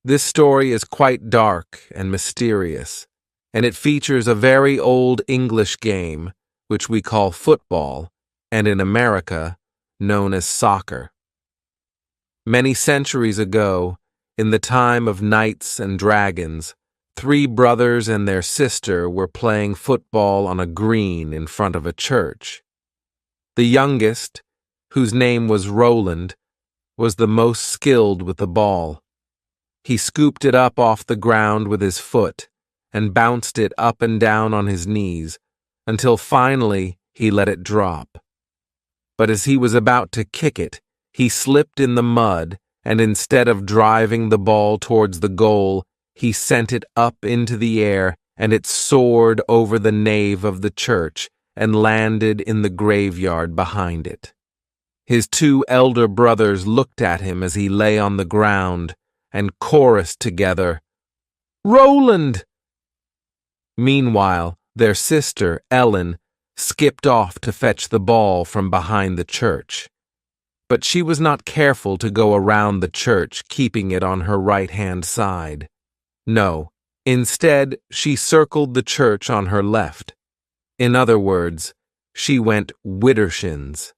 This story is quite dark and mysterious, and it features a very old English game, which we call football, and in America, known as soccer. Many centuries ago, in the time of knights and dragons, 3 brothers and their sister were playing football on a green in front of a church. The youngest, whose name was Roland, was the most skilled with the ball. He scooped it up off the ground with his foot and bounced it up and down on his knees until finally he let it drop. But as he was about to kick it, he slipped in the mud, and instead of driving the ball towards the goal, he sent it up into the air, and it soared over the nave of the church and landed in the graveyard behind it. His 2 elder brothers looked at him as he lay on the ground and chorused together, "Roland!" Meanwhile, their sister, Ellen, skipped off to fetch the ball from behind the church. But she was not careful to go around the church, keeping it on her right-hand side. No, instead, she circled the church on her left. In other words, she went widdershins.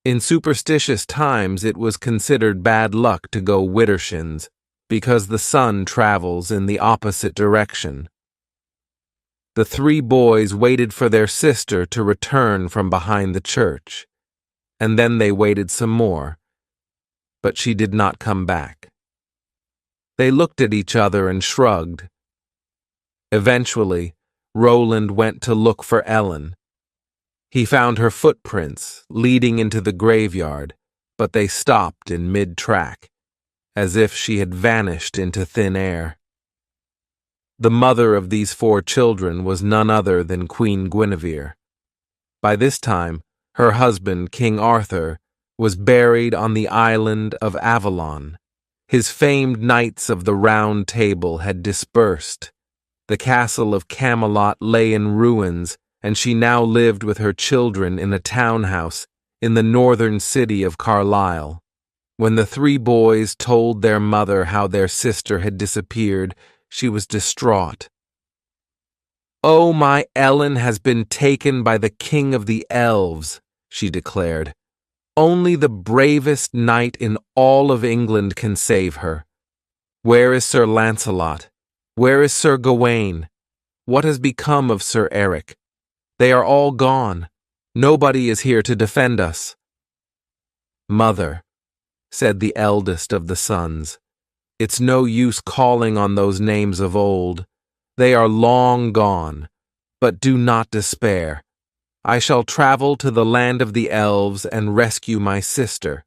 In superstitious times, it was considered bad luck to go widdershins because the sun travels in the opposite direction. The 3 boys waited for their sister to return from behind the church, and then they waited some more, but she did not come back. They looked at each other and shrugged. Eventually, Roland went to look for Ellen. He found her footprints leading into the graveyard, but they stopped in mid-track, as if she had vanished into thin air. The mother of these 4 children was none other than Queen Guinevere. By this time, her husband, King Arthur, was buried on the island of Avalon. His famed knights of the Round Table had dispersed. The castle of Camelot lay in ruins, and she now lived with her children in a townhouse in the northern city of Carlisle. When the 3 boys told their mother how their sister had disappeared, she was distraught. "Oh, my Ellen has been taken by the King of the Elves," she declared. "Only the bravest knight in all of England can save her. Where is Sir Lancelot? Where is Sir Gawain? What has become of Sir Eric? They are all gone. Nobody is here to defend us." "Mother," said the eldest of the sons, "it's no use calling on those names of old. They are long gone, but do not despair. I shall travel to the land of the elves and rescue my sister."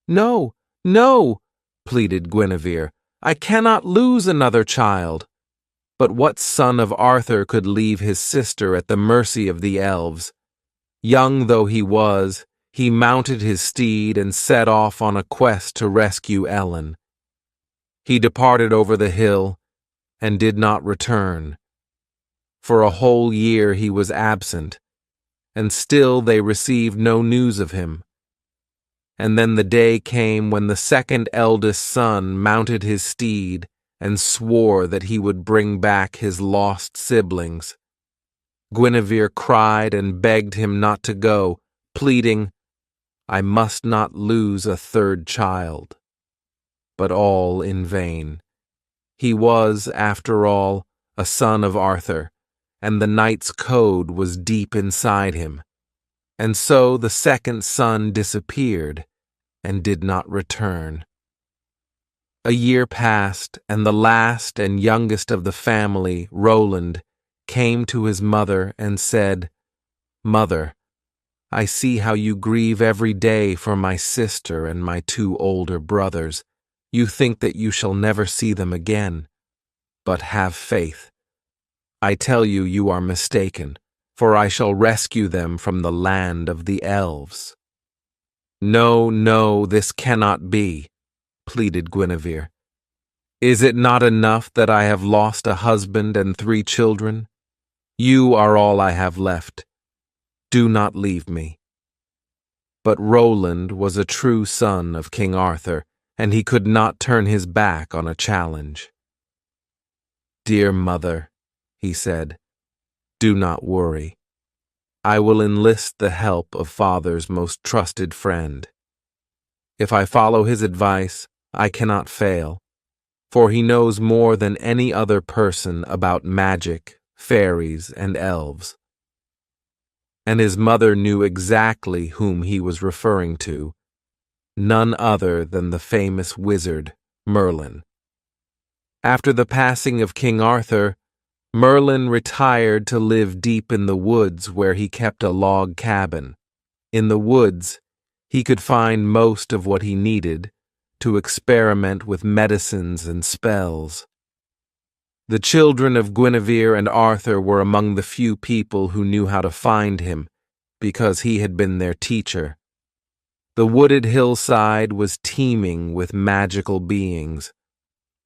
"No, no," pleaded Guinevere. "I cannot lose another child." But what son of Arthur could leave his sister at the mercy of the elves? Young though he was, he mounted his steed and set off on a quest to rescue Ellen. He departed over the hill and did not return. For a whole year he was absent, and still they received no news of him. And then the day came when the second eldest son mounted his steed and swore that he would bring back his lost siblings. Guinevere cried and begged him not to go, pleading, "I must not lose a 3rd child." But all in vain. He was, after all, a son of Arthur, and the knight's code was deep inside him. And so the second son disappeared and did not return. A year passed, and the last and youngest of the family, Roland, came to his mother and said, "Mother, I see how you grieve every day for my sister and my 2 older brothers. You think that you shall never see them again. But have faith. I tell you, you are mistaken, for I shall rescue them from the land of the elves." "No, no, this cannot be," pleaded Guinevere. "Is it not enough that I have lost a husband and 3 children? You are all I have left. Do not leave me." But Roland was a true son of King Arthur, and he could not turn his back on a challenge. "Dear mother," he said, "do not worry. I will enlist the help of father's most trusted friend. If I follow his advice, I cannot fail, for he knows more than any other person about magic, fairies, and elves." And his mother knew exactly whom he was referring to, none other than the famous wizard, Merlin. After the passing of King Arthur, Merlin retired to live deep in the woods where he kept a log cabin. In the woods, he could find most of what he needed to experiment with medicines and spells. The children of Guinevere and Arthur were among the few people who knew how to find him, because he had been their teacher. The wooded hillside was teeming with magical beings.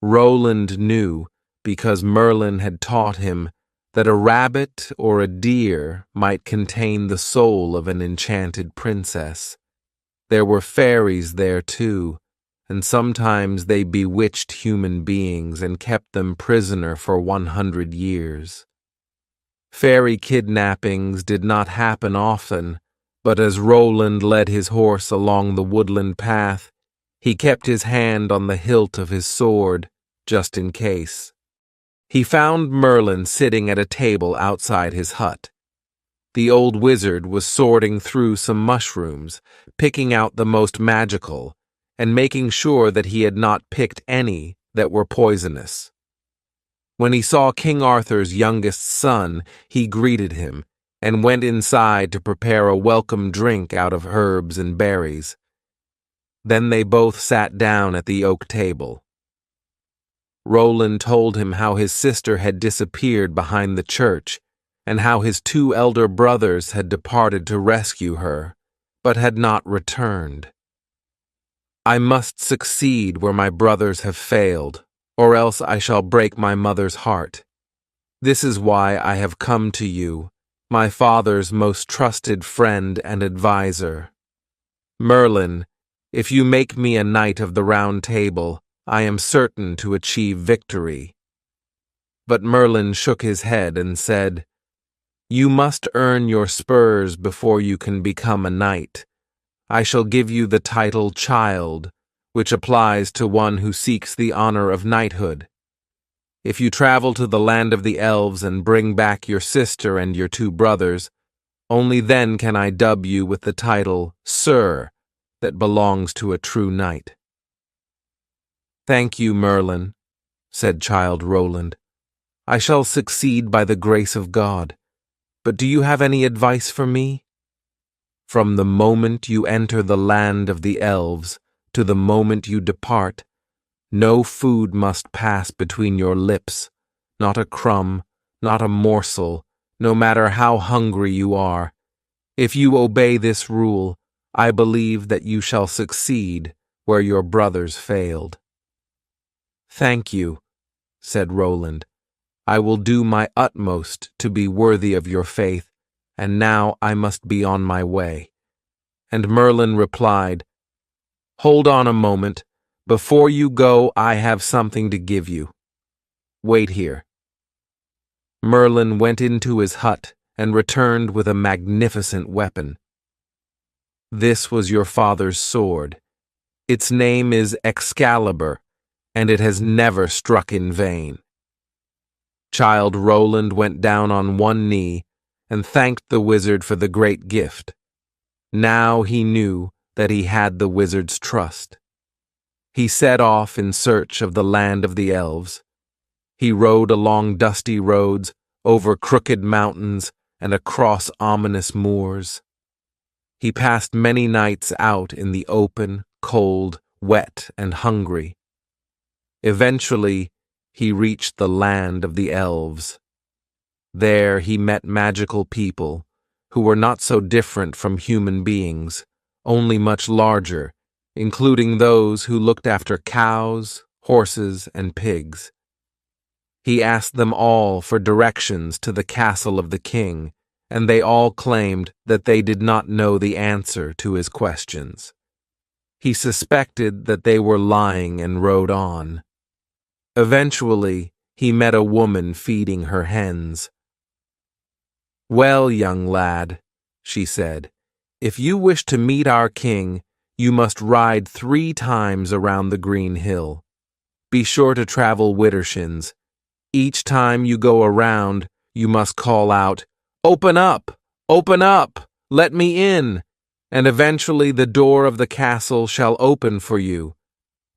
Roland knew, because Merlin had taught him, that a rabbit or a deer might contain the soul of an enchanted princess. There were fairies there too, and sometimes they bewitched human beings and kept them prisoner for 100 years. Fairy kidnappings did not happen often, but as Roland led his horse along the woodland path, he kept his hand on the hilt of his sword, just in case. He found Merlin sitting at a table outside his hut. The old wizard was sorting through some mushrooms, picking out the most magical, and making sure that he had not picked any that were poisonous. When he saw King Arthur's youngest son, he greeted him, and went inside to prepare a welcome drink out of herbs and berries. Then they both sat down at the oak table. Roland told him how his sister had disappeared behind the church, and how his 2 elder brothers had departed to rescue her, but had not returned. "I must succeed where my brothers have failed, or else I shall break my mother's heart. This is why I have come to you, my father's most trusted friend and adviser. Merlin, if you make me a knight of the Round Table, I am certain to achieve victory." But Merlin shook his head and said, "You must earn your spurs before you can become a knight. I shall give you the title Child, which applies to one who seeks the honor of knighthood. If you travel to the land of the elves and bring back your sister and your 2 brothers, only then can I dub you with the title Sir that belongs to a true knight." "Thank you, Merlin," said Child Roland. "I shall succeed by the grace of God. But do you have any advice for me? From the moment you enter the land of the elves to the moment you depart, no food must pass between your lips, not a crumb, not a morsel, no matter how hungry you are. If you obey this rule, I believe that you shall succeed where your brothers failed." "Thank you," said Roland. "I will do my utmost to be worthy of your faith, and now I must be on my way." And Merlin replied, "Hold on a moment. Before you go, I have something to give you. Wait here." Merlin went into his hut and returned with a magnificent weapon. "This was your father's sword. Its name is Excalibur, and it has never struck in vain." Child Roland went down on one knee and thanked the wizard for the great gift. Now he knew that he had the wizard's trust. He set off in search of the land of the elves. He rode along dusty roads, over crooked mountains, and across ominous moors. He passed many nights out in the open, cold, wet, and hungry. Eventually, he reached the land of the elves. There he met magical people who were not so different from human beings, only much larger, including those who looked after cows, horses, and pigs. He asked them all for directions to the castle of the king, and they all claimed that they did not know the answer to his questions. He suspected that they were lying and rode on. Eventually, he met a woman feeding her hens. "Well, young lad," she said, "if you wish to meet our king, you must ride 3 times around the green hill. Be sure to travel widdershins. Each time you go around, you must call out, 'Open up! Open up! Let me in!' And eventually the door of the castle shall open for you.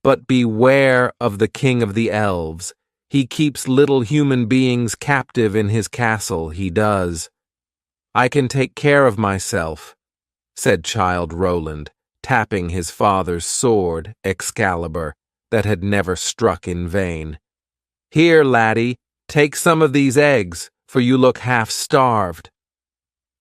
But beware of the king of the elves. He keeps little human beings captive in his castle, he does." "I can take care of myself," said Childe Roland, tapping his father's sword, Excalibur, that had never struck in vain. "Here, laddie, take some of these eggs, for you look half-starved."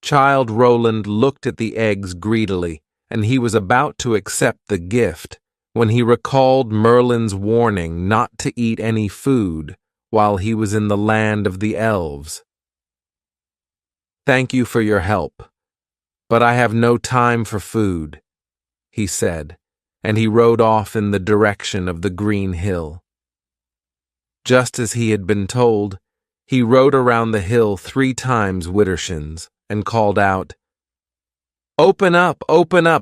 Childe Roland looked at the eggs greedily, and he was about to accept the gift when he recalled Merlin's warning not to eat any food while he was in the land of the elves. "Thank you for your help, but I have no time for food," he said, and he rode off in the direction of the green hill. Just as he had been told, he rode around the hill 3 times widdershins and called out, "Open up,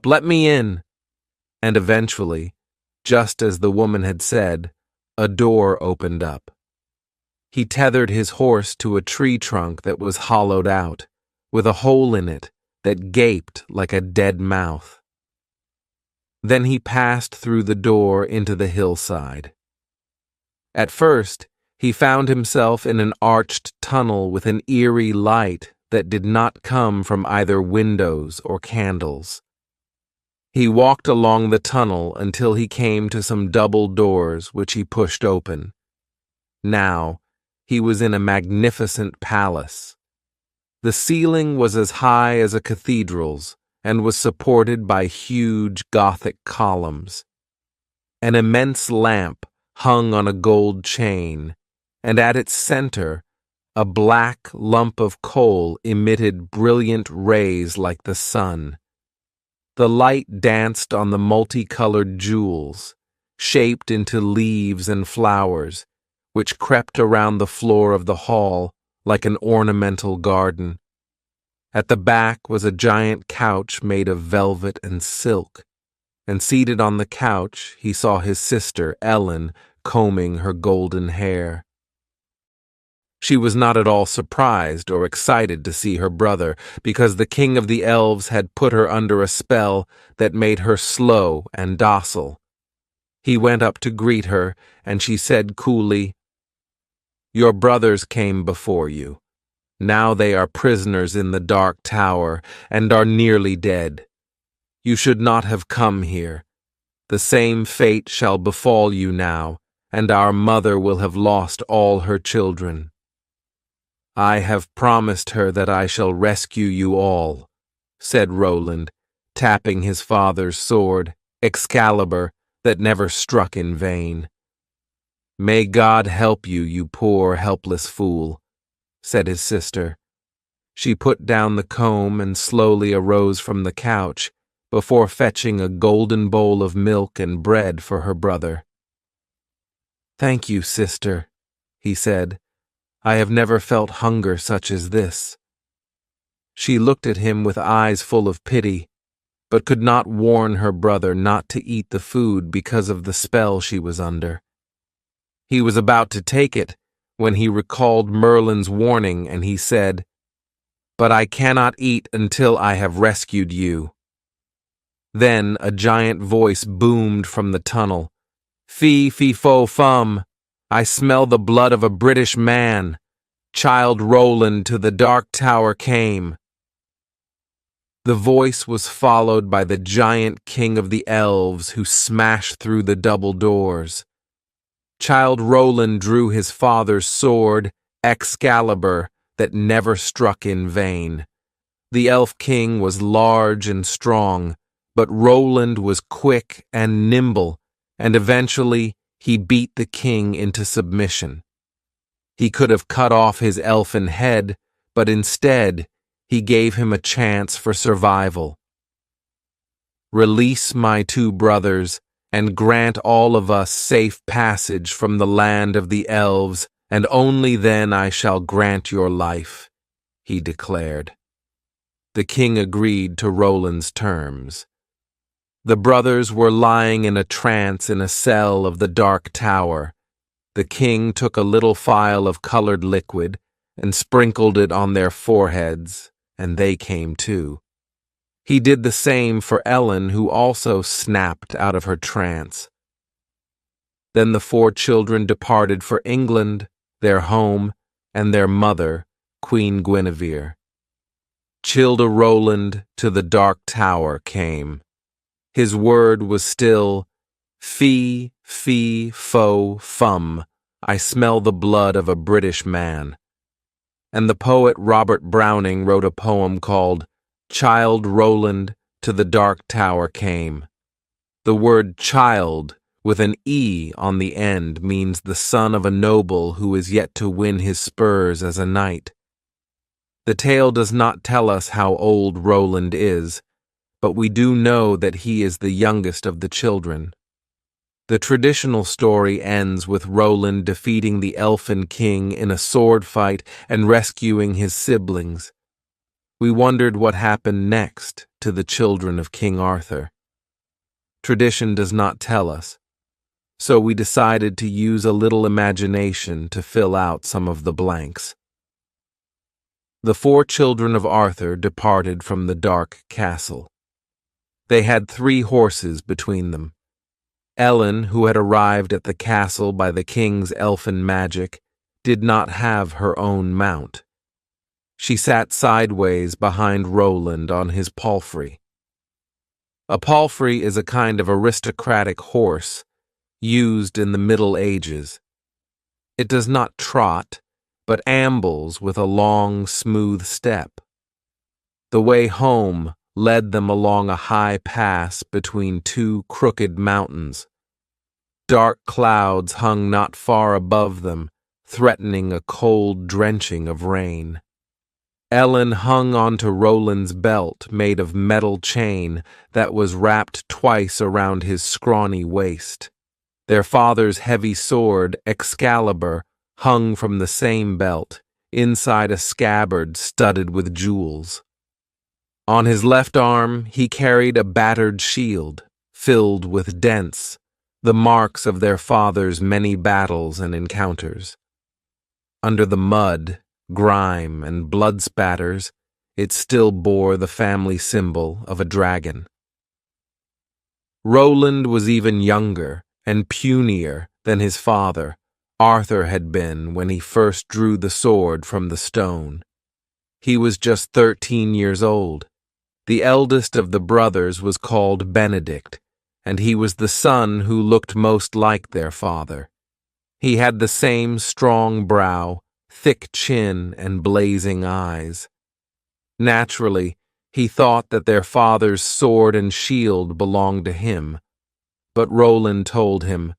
let me in!" And eventually, just as the woman had said, a door opened up. He tethered his horse to a tree trunk that was hollowed out, with a hole in it that gaped like a dead mouth. Then he passed through the door into the hillside. At first, he found himself in an arched tunnel with an eerie light that did not come from either windows or candles. He walked along the tunnel until he came to some double doors which he pushed open. Now, he was in a magnificent palace. The ceiling was as high as a cathedral's and was supported by huge Gothic columns. An immense lamp hung on a gold chain, and at its center, a black lump of coal emitted brilliant rays like the sun. The light danced on the multicolored jewels, shaped into leaves and flowers, which crept around the floor of the hall like an ornamental garden. At the back was a giant couch made of velvet and silk, and seated on the couch he saw his sister, Ellen, combing her golden hair. She was not at all surprised or excited to see her brother, because the king of the elves had put her under a spell that made her slow and docile. He went up to greet her, and she said coolly, "Your brothers came before you. Now they are prisoners in the dark tower and are nearly dead. You should not have come here. The same fate shall befall you now, and our mother will have lost all her children. I have promised her that I shall rescue you all," said Roland, tapping his father's sword, Excalibur, that never struck in vain. "May God help you, you poor, helpless fool," said his sister. She put down the comb and slowly arose from the couch before fetching a golden bowl of milk and bread for her brother. "Thank you, sister," he said. "I have never felt hunger such as this." She looked at him with eyes full of pity, but could not warn her brother not to eat the food because of the spell she was under. He was about to take it when he recalled Merlin's warning, and he said, "But I cannot eat until I have rescued you." Then a giant voice boomed from the tunnel. "Fee, fee, fo, fum! I smell the blood of a British man. Childe Roland to the Dark Tower came." The voice was followed by the giant king of the elves who smashed through the double doors. Childe Roland drew his father's sword, Excalibur, that never struck in vain. The elf king was large and strong, but Roland was quick and nimble, and eventually he beat the king into submission. He could have cut off his elfin head, but instead he gave him a chance for survival. Release my two brothers, and grant all of us safe passage from the land of the elves, and only then I shall grant your life," he declared. The king agreed to Roland's terms. The brothers were lying in a trance in a cell of the dark tower. The king took a little phial of colored liquid and sprinkled it on their foreheads, and they came to. He did the same for Ellen, who also snapped out of her trance. Then the four children departed for England, their home, and their mother, Queen Guinevere. Childe Roland to the dark tower came. His word was still, "Fee, fee, fo, fum, I smell the blood of a British man." And the poet Robert Browning wrote a poem called "Childe Roland to the dark tower came." The word child with an E on the end means the son of a noble who is yet to win his spurs as a knight. The tale does not tell us how old Roland is, but we do know that he is the youngest of the children. The traditional story ends with Roland defeating the Elfin King in a sword fight and rescuing his siblings. We wondered what happened next to the children of King Arthur. Tradition does not tell us, so we decided to use a little imagination to fill out some of the blanks. The four children of Arthur departed from the dark castle. They had 3 horses between them. Ellen, who had arrived at the castle by the king's elfin magic, did not have her own mount. She sat sideways behind Roland on his palfrey. A palfrey is a kind of aristocratic horse used in the Middle Ages. It does not trot, but ambles with a long, smooth step. The way home led them along a high pass between 2 crooked mountains. Dark clouds hung not far above them, threatening a cold drenching of rain. Ellen hung onto Roland's belt made of metal chain that was wrapped twice around his scrawny waist. Their father's heavy sword, Excalibur, hung from the same belt, inside a scabbard studded with jewels. On his left arm, he carried a battered shield, filled with dents, the marks of their father's many battles and encounters. Under the mud, grime, and blood spatters, it still bore the family symbol of a dragon. Roland was even younger and punier than his father, Arthur, had been when he first drew the sword from the stone. He was just 13 years old. The eldest of the brothers was called Benedict, and he was the son who looked most like their father. He had the same strong brow, thick chin, and blazing eyes. Naturally, he thought that their father's sword and shield belonged to him, but Roland told him,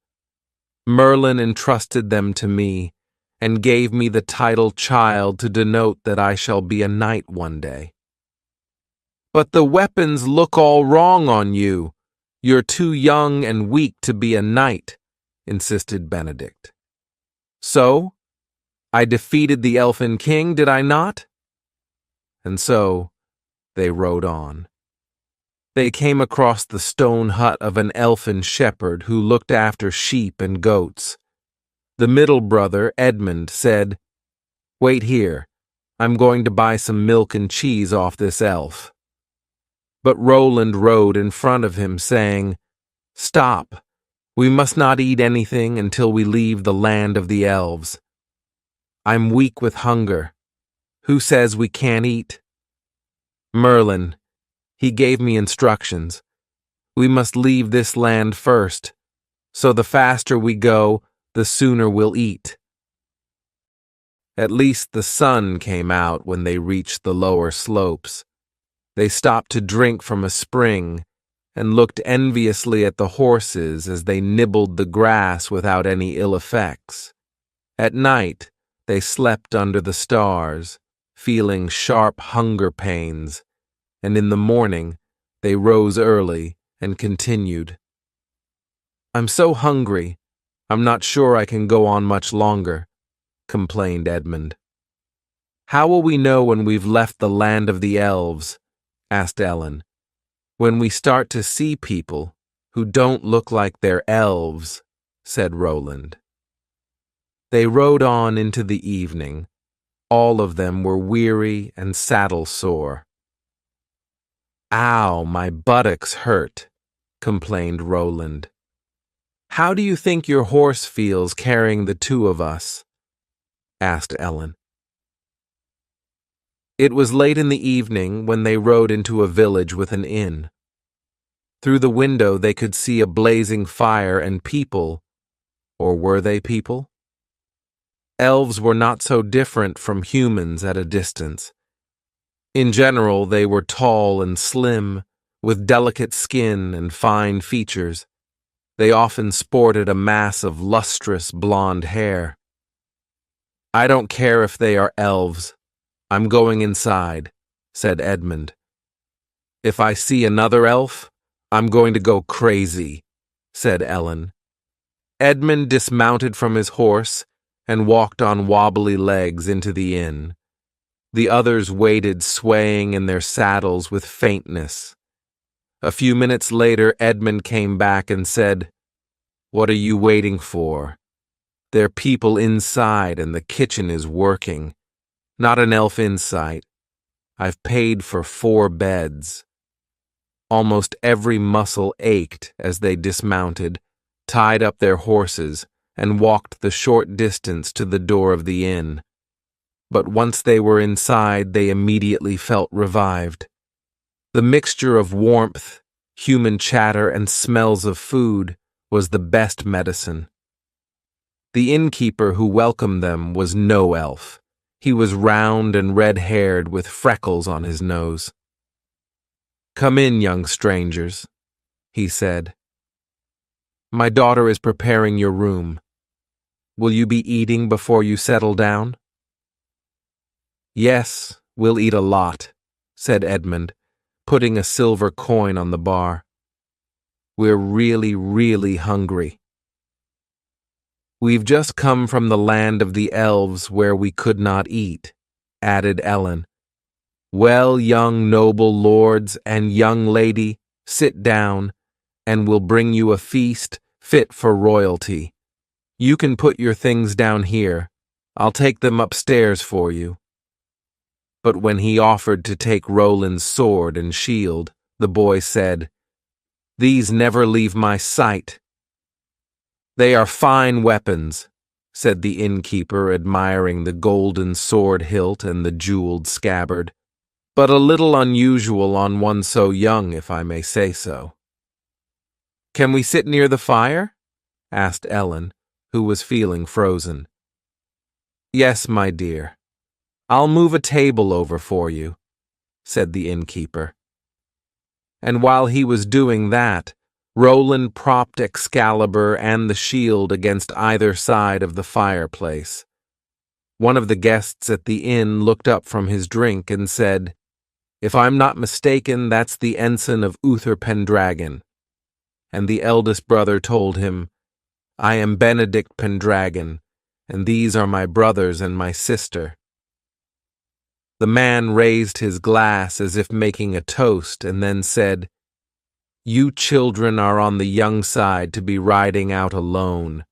"Merlin entrusted them to me, and gave me the title child to denote that I shall be a knight one day." "But the weapons look all wrong on you. You're too young and weak to be a knight," insisted Benedict. "So, I defeated the Elfin King, did I not?" And so, they rode on. They came across the stone hut of an elfin shepherd who looked after sheep and goats. The middle brother, Edmund, said, "Wait here. I'm going to buy some milk and cheese off this elf." But Roland rode in front of him, saying, "Stop. We must not eat anything until we leave the land of the elves. I'm weak with hunger. Who says we can't eat?" "Merlin. He gave me instructions. We must leave this land first, so the faster we go, the sooner we'll eat." At least the sun came out when they reached the lower slopes. They stopped to drink from a spring and looked enviously at the horses as they nibbled the grass without any ill effects. At night, they slept under the stars, feeling sharp hunger pains, and in the morning they rose early and continued. "I'm so hungry, I'm not sure I can go on much longer," complained Edmund. "How will we know when we've left the land of the elves?" asked Ellen. "When we start to see people who don't look like they're elves," said Roland. They rode on into the evening. All of them were weary and saddle-sore. "Ow, my buttocks hurt," complained Roland. "How do you think your horse feels carrying the two of us?" asked Ellen. It was late in the evening when they rode into a village with an inn. Through the window they could see a blazing fire and people, or were they people? Elves were not so different from humans at a distance. In general, they were tall and slim, with delicate skin and fine features. They often sported a mass of lustrous blonde hair. "I don't care if they are elves. I'm going inside," said Edmund. "If I see another elf, I'm going to go crazy," said Ellen. Edmund dismounted from his horse and walked on wobbly legs into the inn. The others waited, swaying in their saddles with faintness. A few minutes later, Edmund came back and said, "What are you waiting for? There are people inside and the kitchen is working. Not an elf in sight. I've paid for 4 beds." Almost every muscle ached as they dismounted, tied up their horses, and walked the short distance to the door of the inn. But once they were inside, they immediately felt revived. The mixture of warmth, human chatter, and smells of food was the best medicine. The innkeeper who welcomed them was no elf. He was round and red-haired with freckles on his nose. "Come in, young strangers," he said. "My daughter is preparing your room. Will you be eating before you settle down?" "Yes, we'll eat a lot," said Edmund, putting a silver coin on the bar. "We're really, really hungry." "We've just come from the land of the elves where we could not eat," added Ellen. "Well, young noble lords and young lady, sit down, and we'll bring you a feast fit for royalty. You can put your things down here. I'll take them upstairs for you." But when he offered to take Roland's sword and shield, the boy said, "These never leave my sight." "They are fine weapons," said the innkeeper, admiring the golden sword hilt and the jeweled scabbard, "but a little unusual on one so young, if I may say so." "Can we sit near the fire?" asked Ellen, who was feeling frozen. "Yes, my dear. I'll move a table over for you," said the innkeeper. And while he was doing that, Roland propped Excalibur and the shield against either side of the fireplace. One of the guests at the inn looked up from his drink and said, "If I'm not mistaken, that's the ensign of Uther Pendragon." And the eldest brother told him, "I am Benedict Pendragon, and these are my brothers and my sister." The man raised his glass as if making a toast and then said, "You children are on the young side to be riding out alone.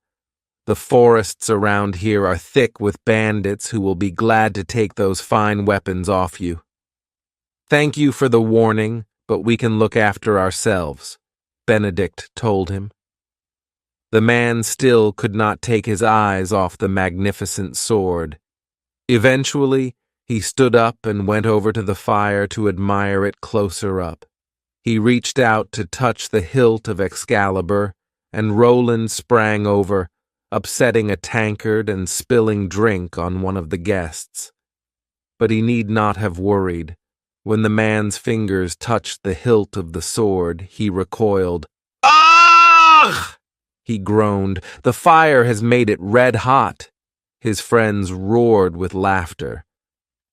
The forests around here are thick with bandits who will be glad to take those fine weapons off you. Thank you for the warning, but we can look after ourselves," Benedict told him. The man still could not take his eyes off the magnificent sword. Eventually, he stood up and went over to the fire to admire it closer up. He reached out to touch the hilt of Excalibur, and Roland sprang over, upsetting a tankard and spilling drink on one of the guests. But he need not have worried. When the man's fingers touched the hilt of the sword, he recoiled. "Ah!" he groaned. "The fire has made it red hot." His friends roared with laughter.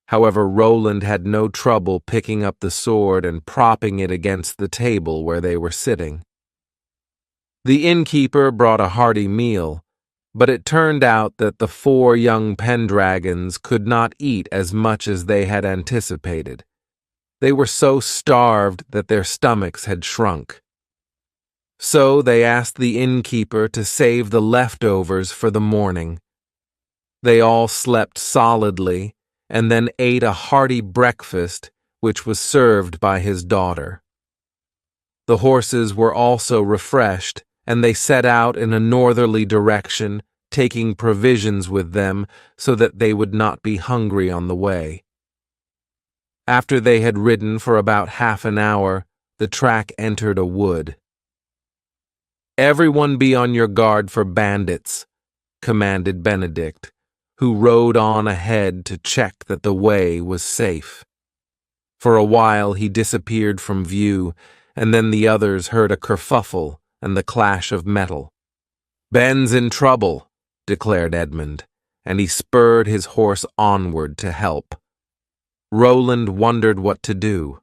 However, Roland had no trouble picking up the sword and propping it against the table where they were sitting. The innkeeper brought a hearty meal, but it turned out that the 4 young Pendragons could not eat as much as they had anticipated. They were so starved that their stomachs had shrunk. So they asked the innkeeper to save the leftovers for the morning. They all slept solidly and then ate a hearty breakfast, which was served by his daughter. The horses were also refreshed, and they set out in a northerly direction, taking provisions with them so that they would not be hungry on the way. After they had ridden for about half an hour, the track entered a wood. "Everyone be on your guard for bandits," commanded Benedict, who rode on ahead to check that the way was safe. For a while he disappeared from view, and then the others heard a kerfuffle and the clash of metal. "Ben's in trouble," declared Edmund, and he spurred his horse onward to help. Roland wondered what to do.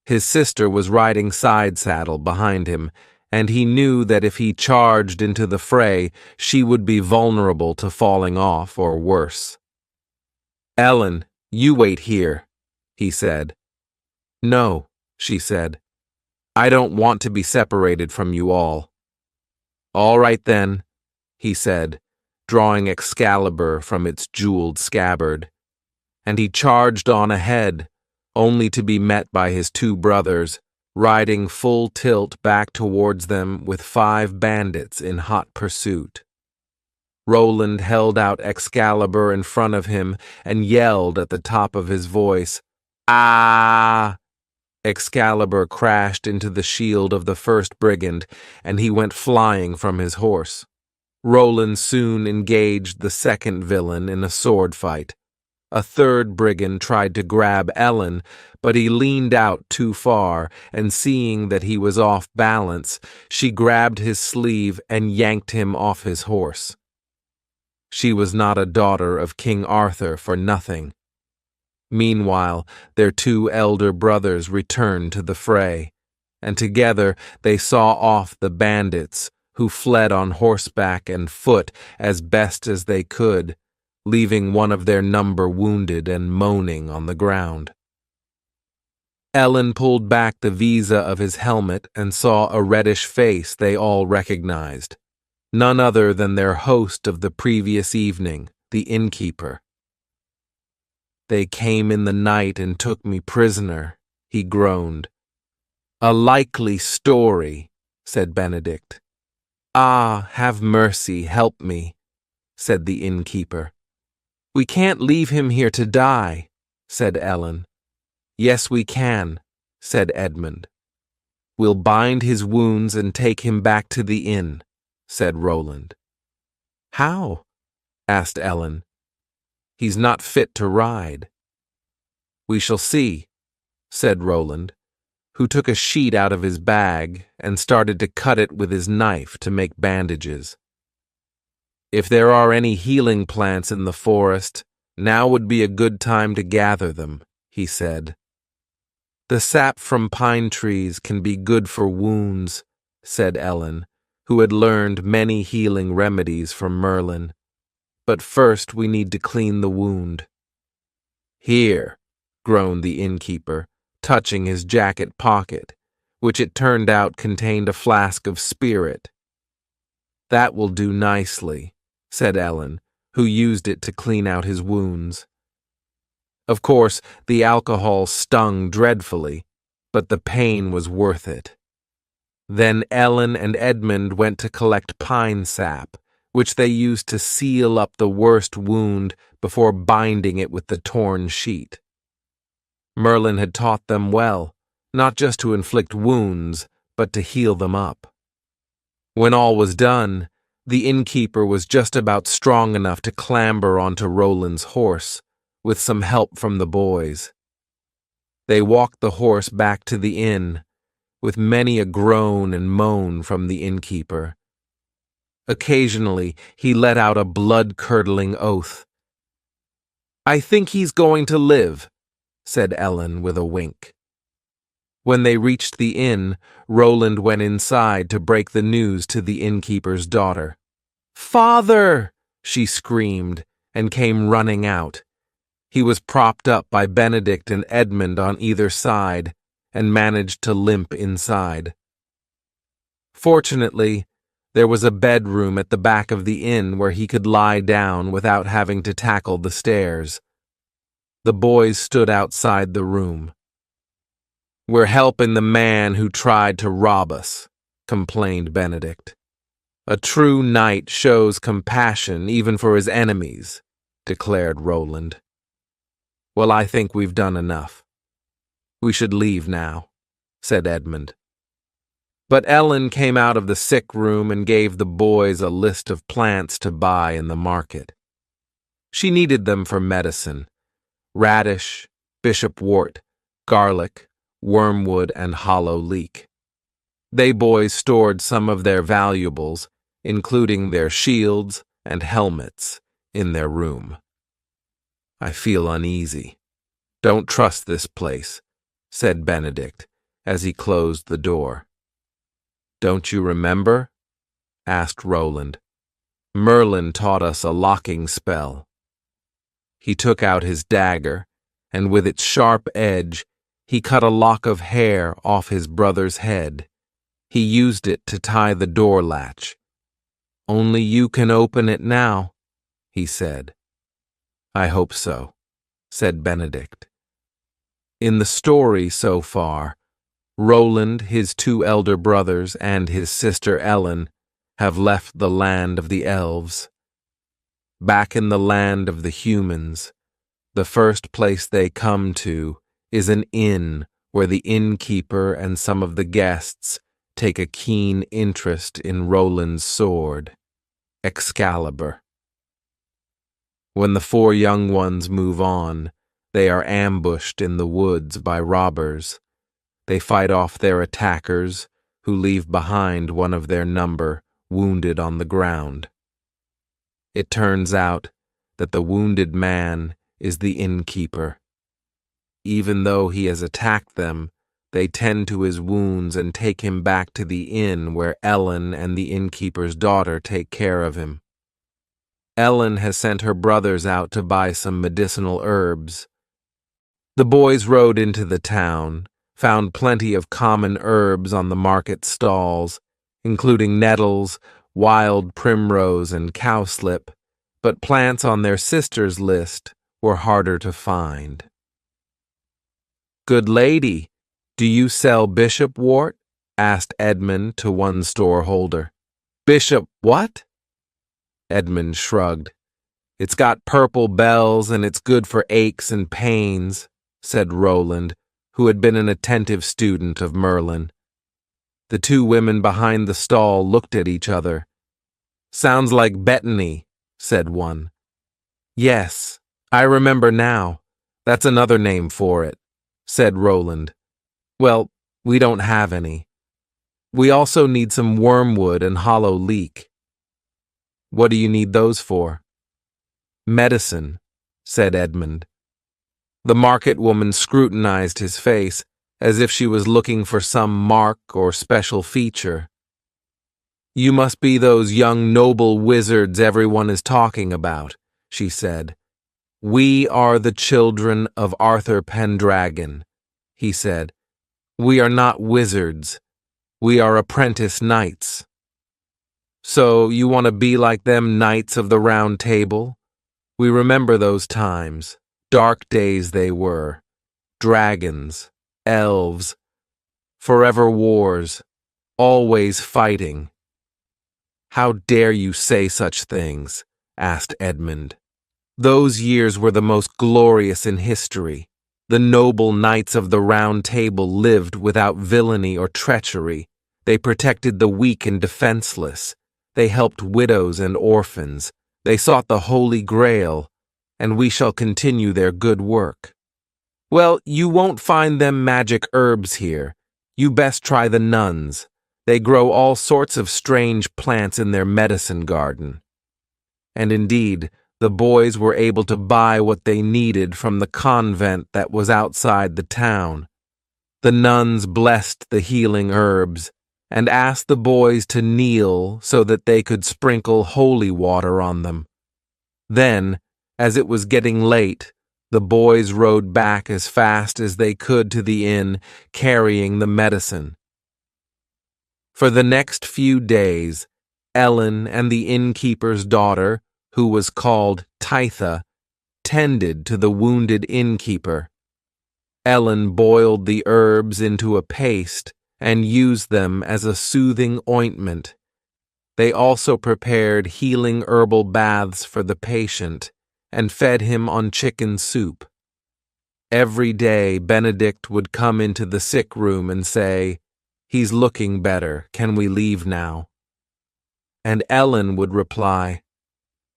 His sister was riding side saddle behind him, and he knew that if he charged into the fray, she would be vulnerable to falling off or worse. "Ellen, you wait here," he said. "No," she said. "I don't want to be separated from you all." "All right then," he said, drawing Excalibur from its jeweled scabbard. And he charged on ahead, only to be met by his 2 brothers, riding full tilt back towards them with 5 bandits in hot pursuit. Roland held out Excalibur in front of him and yelled at the top of his voice, "Ah!" Excalibur crashed into the shield of the first brigand, and he went flying from his horse. Roland soon engaged the second villain in a sword fight. A third brigand tried to grab Ellen, but he leaned out too far, and seeing that he was off balance, she grabbed his sleeve and yanked him off his horse. She was not a daughter of King Arthur for nothing. Meanwhile, their 2 elder brothers returned to the fray, and together they saw off the bandits, who fled on horseback and foot as best as they could, leaving one of their number wounded and moaning on the ground. Ellen pulled back the visa of his helmet and saw a reddish face they all recognized, none other than their host of the previous evening, the innkeeper. "They came in the night and took me prisoner," he groaned. "A likely story," said Benedict. "Ah, have mercy, help me," said the innkeeper. "We can't leave him here to die," said Ellen. "Yes, we can," said Edmund. "We'll bind his wounds and take him back to the inn," said Roland. "How?" asked Ellen. "He's not fit to ride." "We shall see," said Roland, who took a sheet out of his bag and started to cut it with his knife to make bandages. "If there are any healing plants in the forest, now would be a good time to gather them," he said. "The sap from pine trees can be good for wounds," said Ellen, who had learned many healing remedies from Merlin. "But first we need to clean the wound." "Here," groaned the innkeeper, touching his jacket pocket, which it turned out contained a flask of spirit. "That will do nicely," said Ellen, who used it to clean out his wounds. Of course, the alcohol stung dreadfully, but the pain was worth it. Then Ellen and Edmund went to collect pine sap, which they used to seal up the worst wound before binding it with the torn sheet. Merlin had taught them well, not just to inflict wounds, but to heal them up. When all was done, the innkeeper was just about strong enough to clamber onto Roland's horse, with some help from the boys. They walked the horse back to the inn, with many a groan and moan from the innkeeper. Occasionally, he let out a blood-curdling oath. I think he's going to live, said Ellen with a wink. When they reached the inn, Roland went inside to break the news to the innkeeper's daughter. "Father!" she screamed and came running out. He was propped up by Benedict and Edmund on either side and managed to limp inside. Fortunately, there was a bedroom at the back of the inn where he could lie down without having to tackle the stairs. The boys stood outside the room. "We're helping the man who tried to rob us," complained Benedict. "A true knight shows compassion even for his enemies," declared Roland. "Well, I think we've done enough. We should leave now," said Edmund. But Ellen came out of the sick room and gave the boys a list of plants to buy in the market. She needed them for medicine: radish, bishopwort, garlic, wormwood, and hollow leek. They boys stored some of their valuables, including their shields and helmets, in their room. "I feel uneasy. Don't trust this place," said Benedict as he closed the door. "Don't you remember?" asked Roland. "Merlin taught us a locking spell." He took out his dagger, and with its sharp edge, he cut a lock of hair off his brother's head. He used it to tie the door latch. "Only you can open it now," he said. "I hope so," said Benedict. In the story so far, Roland, his two elder brothers, and his sister Ellen have left the land of the elves. Back in the land of the humans, the first place they come to is an inn where the innkeeper and some of the guests take a keen interest in Roland's sword, Excalibur. When the four young ones move on, they are ambushed in the woods by robbers. They fight off their attackers, who leave behind one of their number wounded on the ground. It turns out that the wounded man is the innkeeper. Even though he has attacked them, they tend to his wounds and take him back to the inn where Ellen and the innkeeper's daughter take care of him. Ellen has sent her brothers out to buy some medicinal herbs. The boys rode into the town, found plenty of common herbs on the market stalls, including nettles, wild primrose, and cowslip, but plants on their sister's list were harder to find. "Good lady, do you sell bishopwort?" asked Edmund to one storeholder. "Bishop what?" Edmund shrugged. "It's got purple bells and it's good for aches and pains," said Roland, who had been an attentive student of Merlin. The two women behind the stall looked at each other. "Sounds like Bettany," said one. "Yes, I remember now. That's another name for it," said Roland. "Well, we don't have any. We also need some wormwood and hollow leek." "What do you need those for?" "Medicine," said Edmund. The market woman scrutinized his face as if she was looking for some mark or special feature. "You must be those young noble wizards everyone is talking about," she said. "We are the children of Arthur Pendragon," he said. "We are not wizards. We are apprentice knights." "So you want to be like them knights of the Round Table? We remember those times. Dark days they were. Dragons, elves, forever wars, always fighting." "How dare you say such things?" asked Edmund. "Those years were the most glorious in history. The noble knights of the Round Table lived without villainy or treachery. They protected the weak and defenseless. They helped widows and orphans. They sought the Holy Grail, and we shall continue their good work." "Well, you won't find them magic herbs here. You best try the nuns. They grow all sorts of strange plants in their medicine garden." And indeed, the boys were able to buy what they needed from the convent that was outside the town. The nuns blessed the healing herbs and asked the boys to kneel so that they could sprinkle holy water on them. Then, as it was getting late, the boys rode back as fast as they could to the inn, carrying the medicine. For the next few days, Ellen and the innkeeper's daughter, who was called Titha, tended to the wounded innkeeper. Ellen boiled the herbs into a paste and used them as a soothing ointment. They also prepared healing herbal baths for the patient and fed him on chicken soup. Every day, Benedict would come into the sick room and say, "He's looking better. Can we leave now?" And Ellen would reply,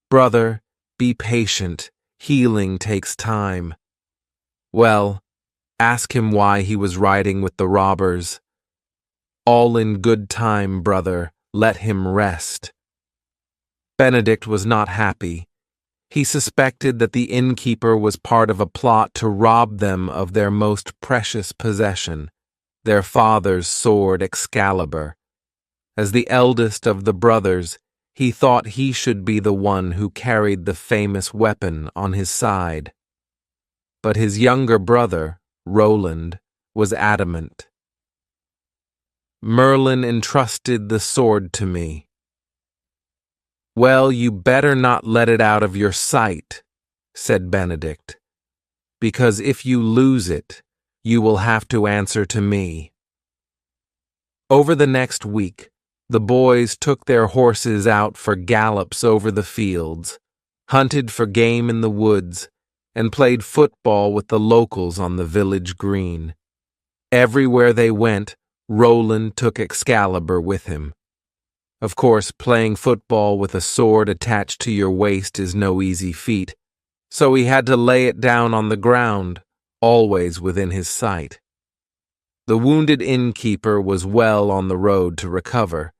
"Brother, be patient. Healing takes time." Well, ask him why he was riding with the robbers. All in good time, brother. Let him rest. Benedict was not happy. He suspected that the innkeeper was part of a plot to rob them of their most precious possession, their father's sword Excalibur. As the eldest of the brothers, he thought he should be the one who carried the famous weapon on his side. But his younger brother, Roland, was adamant. "Merlin entrusted the sword to me." "Well, you better not let it out of your sight," said Benedict, "because if you lose it, you will have to answer to me." Over the next week, the boys took their horses out for gallops over the fields, hunted for game in the woods, and played football with the locals on the village green. Everywhere they went, Roland took Excalibur with him. Of course, playing football with a sword attached to your waist is no easy feat, so he had to lay it down on the ground, always within his sight. The wounded innkeeper was well on the road to recover.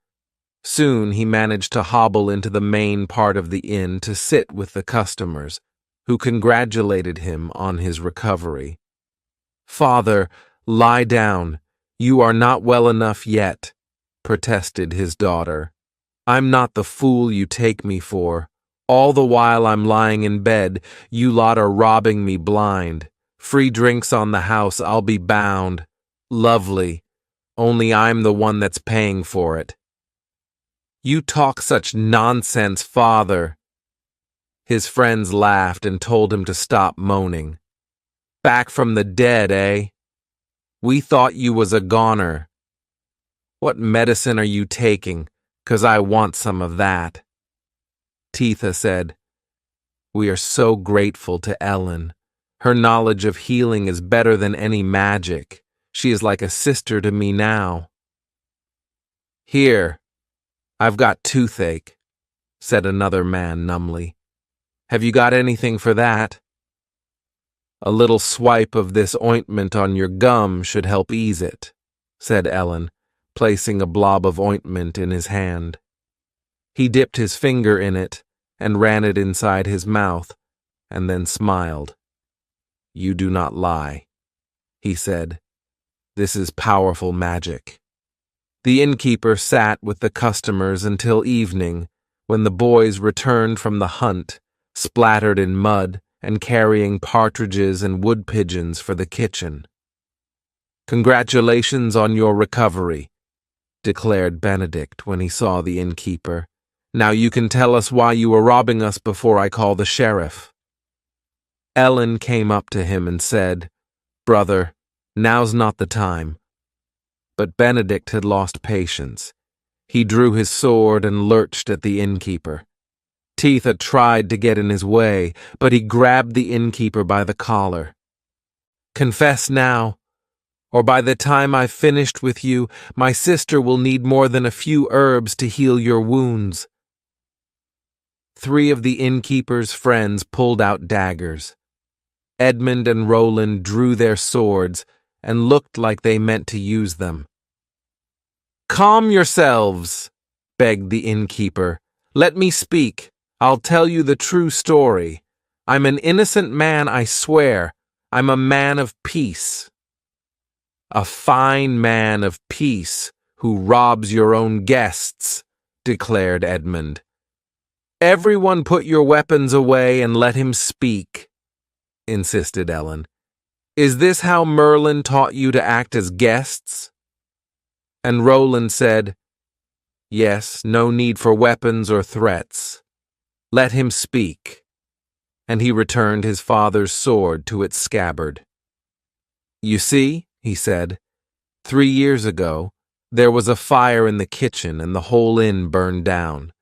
Soon he managed to hobble into the main part of the inn to sit with the customers, who congratulated him on his recovery. "Father, lie down. You are not well enough yet," protested his daughter. "I'm not the fool you take me for. All the while I'm lying in bed, you lot are robbing me blind. Free drinks on the house, I'll be bound. Lovely. Only I'm the one that's paying for it." "You talk such nonsense, father." His friends laughed and told him to stop moaning. "Back from the dead, eh? We thought you was a goner. What medicine are you taking? 'Cause I want some of that." Titha said, "We are so grateful to Ellen. Her knowledge of healing is better than any magic. She is like a sister to me now." "Here, I've got toothache," said another man numbly. "Have you got anything for that?" "A little swipe of this ointment on your gum should help ease it," said Ellen, placing a blob of ointment in his hand. He dipped his finger in it and ran it inside his mouth, and then smiled. "You do not lie," he said. "This is powerful magic." The innkeeper sat with the customers until evening, when the boys returned from the hunt, splattered in mud and carrying partridges and wood pigeons for the kitchen. "Congratulations on your recovery," declared Benedict when he saw the innkeeper. "Now you can tell us why you were robbing us before I call the sheriff." Ellen came up to him and said, "Brother, now's not the time." But Benedict had lost patience. He drew his sword and lurched at the innkeeper. Titha tried to get in his way, but he grabbed the innkeeper by the collar. "Confess now, or by the time I've finished with you, my sister will need more than a few herbs to heal your wounds." 3 of the innkeeper's friends pulled out daggers. Edmund and Roland drew their swords and looked like they meant to use them. "Calm yourselves," begged the innkeeper. "Let me speak. I'll tell you the true story. I'm an innocent man, I swear. I'm a man of peace. A fine man of peace who robs your own guests, declared Edmund. Everyone put your weapons away and let him speak, insisted Ellen. Is this how Merlin taught you to act as guests? And Roland said, Yes, no need for weapons or threats. Let him speak. And he returned his father's sword to its scabbard. You see, he said, 3 years ago, there was a fire in the kitchen and the whole inn burned down.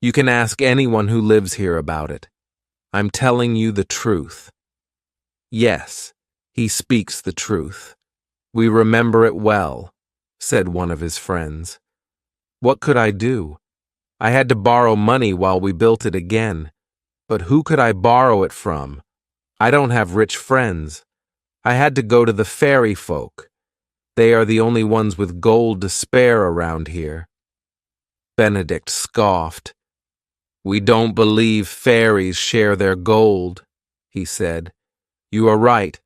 You can ask anyone who lives here about it. I'm telling you the truth. Yes, he speaks the truth. We remember it well, said one of his friends. What could I do? I had to borrow money while we built it again. But who could I borrow it from? I don't have rich friends. I had to go to the fairy folk. They are the only ones with gold to spare around here. Benedict scoffed. We don't believe fairies share their gold, he said. You are right.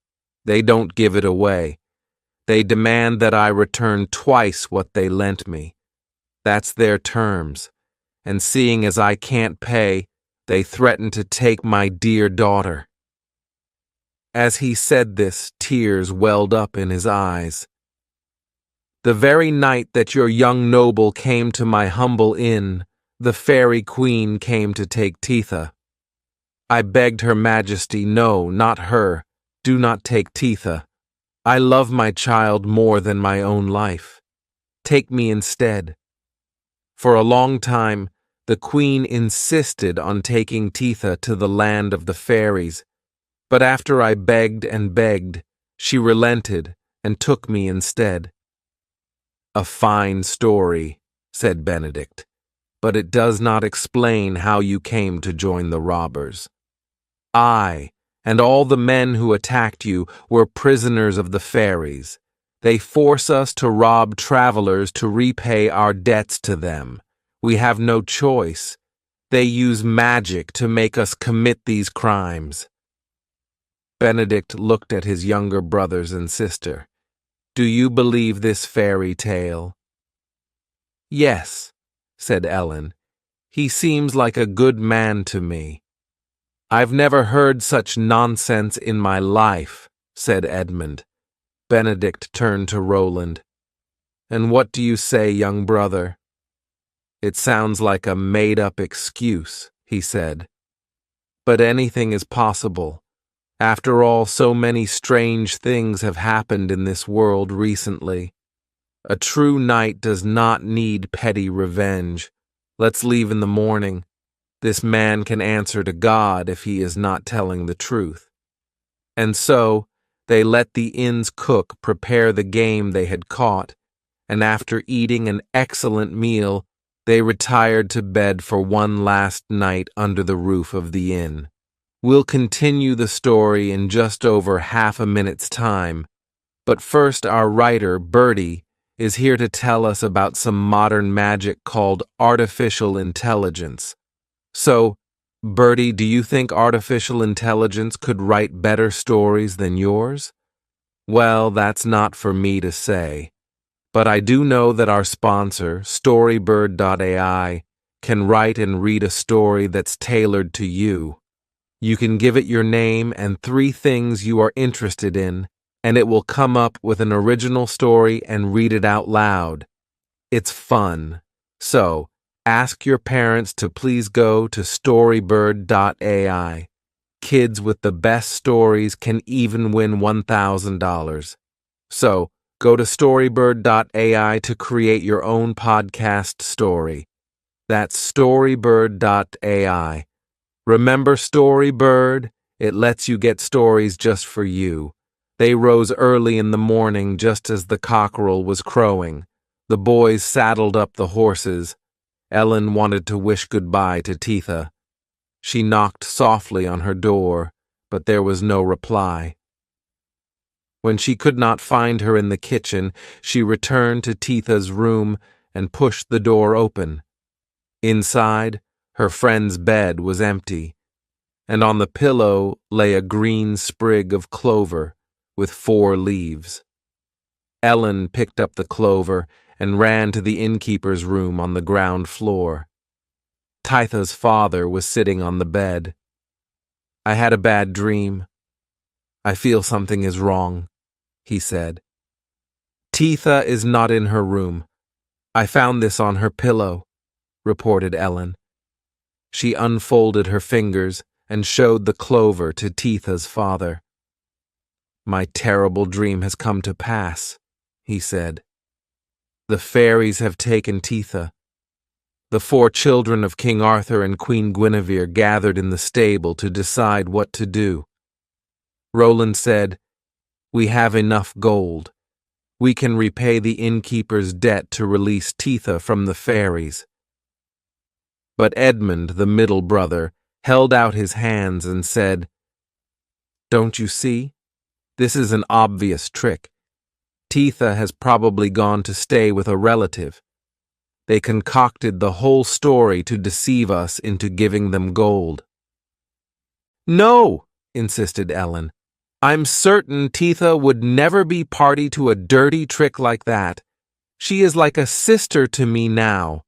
They don't give it away. They demand that I return twice what they lent me. That's their terms. And seeing as I can't pay, they threaten to take my dear daughter. As he said this, tears welled up in his eyes. The very night that your young noble came to my humble inn, the fairy queen came to take Titha. I begged her majesty, no, not her, do not take Titha. I love my child more than my own life. Take me instead. For a long time, the queen insisted on taking Titha to the land of the fairies, but after I begged and begged, she relented and took me instead. A fine story, said Benedict, but it does not explain how you came to join the robbers. I, and all the men who attacked you, were prisoners of the fairies. They force us to rob travelers to repay our debts to them. We have no choice. They use magic to make us commit these crimes. Benedict looked at his younger brothers and sister. Do you believe this fairy tale? Yes, said Ellen. He seems like a good man to me. I've never heard such nonsense in my life, said Edmund. Benedict turned to Roland. And what do you say, young brother? It sounds like a made-up excuse, he said. But anything is possible. After all, so many strange things have happened in this world recently. A true knight does not need petty revenge. Let's leave in the morning. This man can answer to God if he is not telling the truth. And so, they let the inn's cook prepare the game they had caught, and after eating an excellent meal, they retired to bed for one last night under the roof of the inn. We'll continue the story in just over half a minute's time, but first our writer, Bertie, is here to tell us about some modern magic called artificial intelligence. So, Bertie, do you think artificial intelligence could write better stories than yours? Well, that's not for me to say. But I do know that our sponsor, Storybird.ai, can write and read a story that's tailored to you. You can give it your name and 3 things you are interested in, and it will come up with an original story and read it out loud. It's fun. So, ask your parents to please go to Storybird.ai. Kids with the best stories can even win $1,000. So, go to Storybird.ai to create your own podcast story. That's Storybird.ai. Remember Storybird? It lets you get stories just for you. They rose early in the morning just as the cockerel was crowing. The boys saddled up the horses. Ellen wanted to wish goodbye to Titha. She knocked softly on her door, but there was no reply. When she could not find her in the kitchen, she returned to Titha's room and pushed the door open. Inside, Her friend's bed was empty, and on the pillow lay a green sprig of clover with 4 leaves. Ellen picked up the clover and ran to the innkeeper's room on the ground floor. Titha's father was sitting on the bed. "I had a bad dream. I feel something is wrong," he said. "Titha is not in her room. I found this on her pillow," reported Ellen. She unfolded her fingers and showed the clover to Titha's father. "My terrible dream has come to pass," he said. "The fairies have taken Titha." The 4 children of King Arthur and Queen Guinevere gathered in the stable to decide what to do. Roland said, "We have enough gold. We can repay the innkeeper's debt to release Titha from the fairies." But Edmund, the middle brother, held out his hands and said, "Don't you see? This is an obvious trick. Titha has probably gone to stay with a relative. They concocted the whole story to deceive us into giving them gold." "No," insisted Ellen. "I'm certain Titha would never be party to a dirty trick like that. She is like a sister to me now."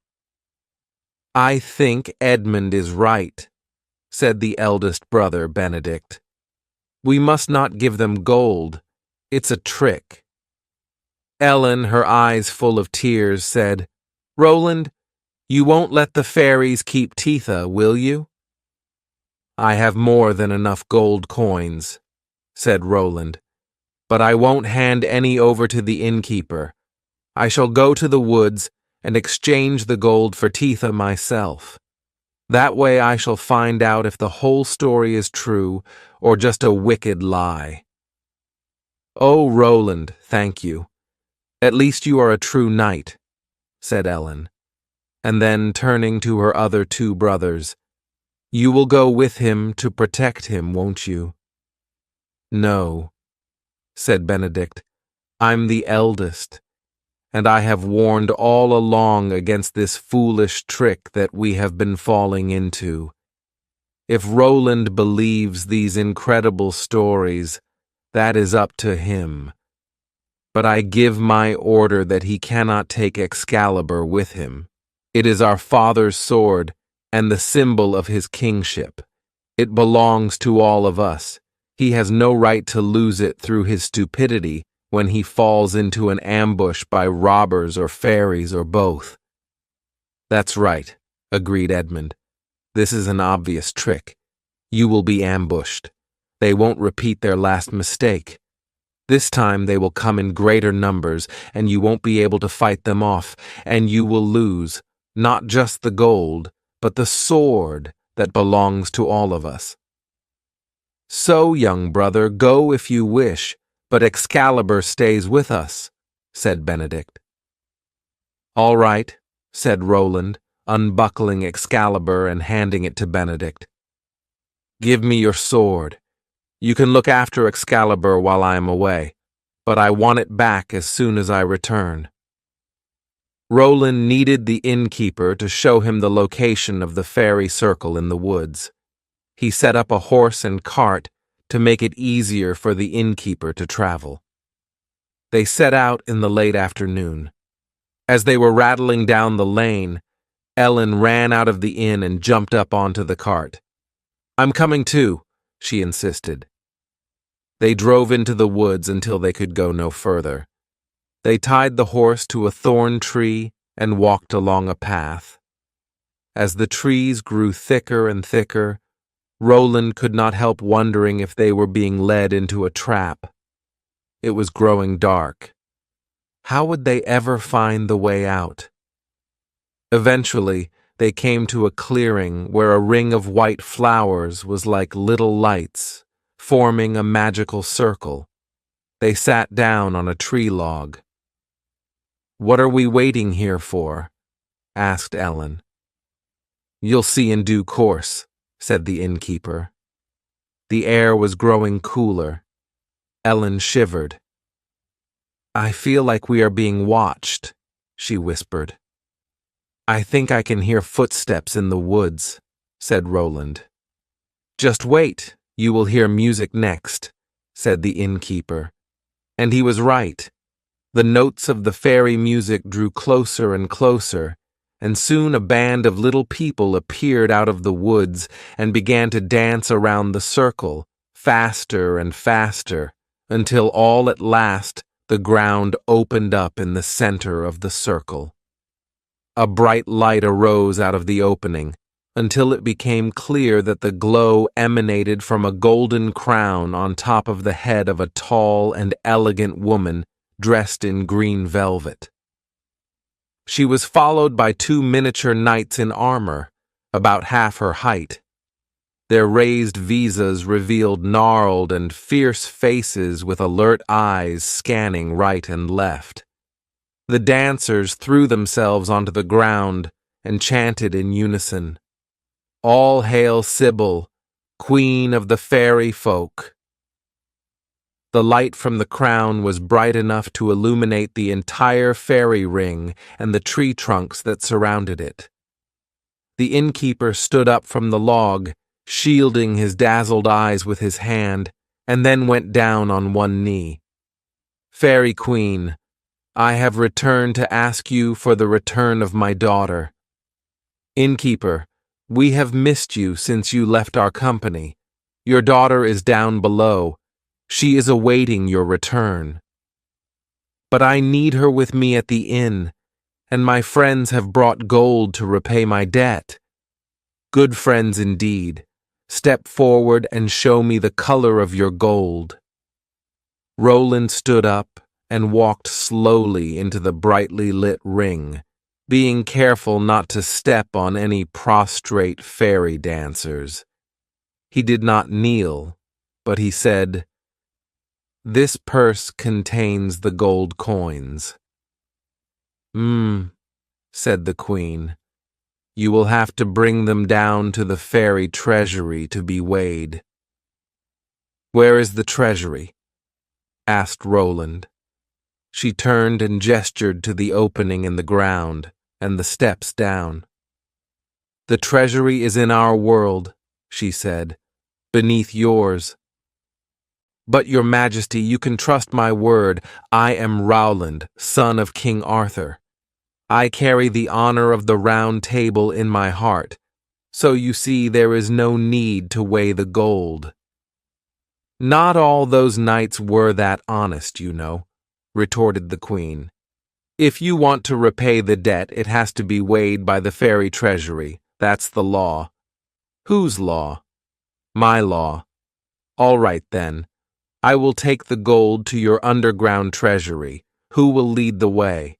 "I think Edmund is right," said the eldest brother, Benedict. "We must not give them gold. It's a trick." Ellen, her eyes full of tears, said, "Roland, you won't let the fairies keep Titha, will you?" "I have more than enough gold coins," said Roland, "but I won't hand any over to the innkeeper. I shall go to the woods and exchange the gold for Titha myself. That way I shall find out if the whole story is true or just a wicked lie." "Oh, Roland, thank you. At least you are a true knight," said Ellen, and then turning to her other 2 brothers, "You will go with him to protect him, won't you?" "No," said Benedict. "I'm the eldest, and I have warned all along against this foolish trick that we have been falling into. If Roland believes these incredible stories, that is up to him. But I give my order that he cannot take Excalibur with him. It is our father's sword and the symbol of his kingship. It belongs to all of us. He has no right to lose it through his stupidity when he falls into an ambush by robbers or fairies or both." "That's right," agreed Edmund. "This is an obvious trick. You will be ambushed. They won't repeat their last mistake. This time they will come in greater numbers, and you won't be able to fight them off, and you will lose, not just the gold, but the sword that belongs to all of us. So, young brother, go if you wish, but Excalibur stays with us," said Benedict. "All right," said Roland, unbuckling Excalibur and handing it to Benedict. "Give me your sword. You can look after Excalibur while I am away, but I want it back as soon as I return." Roland needed the innkeeper to show him the location of the fairy circle in the woods. He set up a horse and cart to make it easier for the innkeeper to travel. They set out in the late afternoon. As they were rattling down the lane, Ellen ran out of the inn and jumped up onto the cart. "I'm coming too," she insisted. They drove into the woods until they could go no further. They tied the horse to a thorn tree and walked along a path. As the trees grew thicker and thicker, Roland could not help wondering if they were being led into a trap. It was growing dark. How would they ever find the way out? Eventually, they came to a clearing where a ring of white flowers was like little lights, forming a magical circle. They sat down on a tree log. "What are we waiting here for?" asked Ellen. "You'll see in due course," said the innkeeper. The air was growing cooler. Ellen shivered. "I feel like we are being watched," she whispered. I think I can hear footsteps in the woods, said Roland. Just wait, you will hear music next, said the innkeeper. And he was right. The notes of the fairy music drew closer and closer, and soon a band of little people appeared out of the woods and began to dance around the circle, faster and faster, until all at last the ground opened up in the center of the circle. A bright light arose out of the opening, until it became clear that the glow emanated from a golden crown on top of the head of a tall and elegant woman dressed in green velvet. She was followed by 2 miniature knights in armor, about half her height. Their raised visas revealed gnarled and fierce faces with alert eyes scanning right and left. The dancers threw themselves onto the ground and chanted in unison, "All hail Sybil, Queen of the Fairy Folk." The light from the crown was bright enough to illuminate the entire fairy ring and the tree trunks that surrounded it. The innkeeper stood up from the log, shielding his dazzled eyes with his hand, and then went down on one knee. "Fairy Queen, I have returned to ask you for the return of my daughter. Innkeeper, we have missed you since you left our company. Your daughter is down below. She is awaiting your return. But I need her with me at the inn, and my friends have brought gold to repay my debt. Good friends indeed. Step forward and show me the color of your gold." Roland stood up and walked slowly into the brightly lit ring, being careful not to step on any prostrate fairy dancers. He did not kneel, but he said, "This purse contains the gold coins." Said the queen. "You will have to bring them down to the fairy treasury to be weighed." "Where is the treasury?" asked Roland. She turned and gestured to the opening in the ground and the steps down. "The treasury is in our world," she said, "beneath yours. But, Your Majesty, you can trust my word. I am Rowland, son of King Arthur. I carry the honor of the Round Table in my heart, so you see there is no need to weigh the gold." "Not all those knights were that honest, you know," retorted the queen. "If you want to repay the debt, it has to be weighed by the fairy treasury. That's the law." "Whose law?" "My law." "All right, then. I will take the gold to your underground treasury. Who will lead the way?"